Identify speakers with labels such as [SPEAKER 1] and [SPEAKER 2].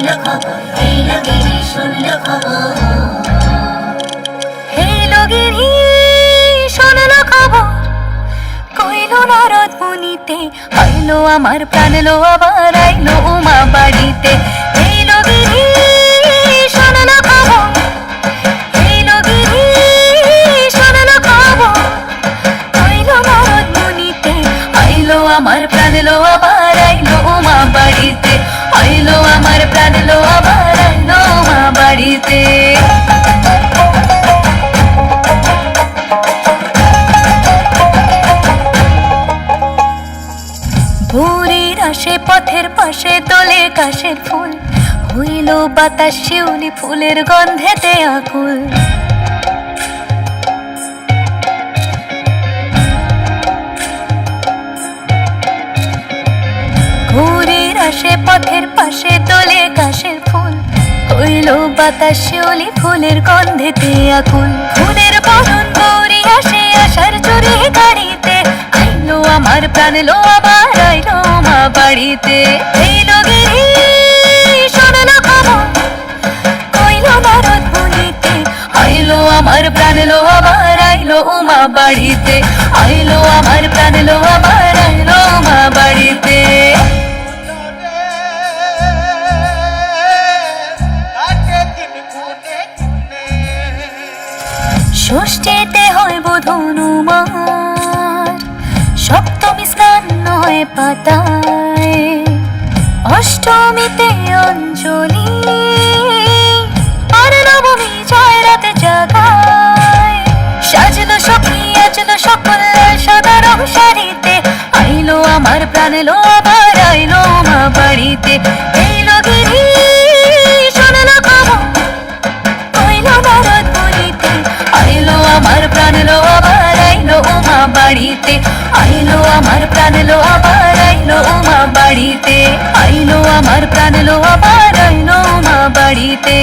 [SPEAKER 1] শুনলো খবর, এই লগিনী শুনলো খবর।
[SPEAKER 2] এই লগিনী শুনলো খবর, কইলো নারদ মুনিতে, আইলো আমার প্রাণ লো আবার আইলো উমা বাড়িতে। এই লগিনী শুনলো খবর, এই লগিনী শুনলো খবর, কইলো নারদ মুনিতে, আইলো আমার প্রাণ লো আবার আইলো উমা বাড়িতে, আইলো আমার প্রাণ লো আবার আইলো উমা বাড়িতে। ভোরের আসে পথের পাশে তোলে কাশের ফুল, হইল বাতাস শিউলি ফুলের গন্ধেতে আকুল। ভোরের আসে পথের পাশে তোলে কাশের ফুল, হইল বাতাস শিউলি ফুলের গন্ধেতে আকুল। ফুলের বরণ গৌরী আসে আশার চুরি গাড়িতে, আইলো আমার প্রাণ লো আবার আইলো মা বাড়িতে। এই লগিনী শুনলো খবর, কইলো নারদ মুনিতে, আইলো আমার প্রাণ লো আবার আইলো উমা বাড়িতে, আইলো আমার প্রাণ লো আবার আইলো উমা বাড়িতে। ষষ্ঠীতে হয় বোধনুমার, সপ্তমী স্নান হয় পাতায়, অষ্টমীতে অঞ্জলি, আর নবমী জয় রাতে জাগায়। সাজলো সখী আজলো সকল সাদা রং শাড়িতে, আইলো আমার প্রাণ লো আবার আইলো মা বাড়িতে। এই লগিনী শুনলো খবর, কইলো নারদ মুনিতে, আইলো আমার প্রাণ লো আবার আইলো উমা বাড়িতে, আইলো আমার প্রাণ লো আবার আইলো উমা বাড়িতে, আইলো আমার প্রাণ লো আবার আইলো উমা বাড়িতে।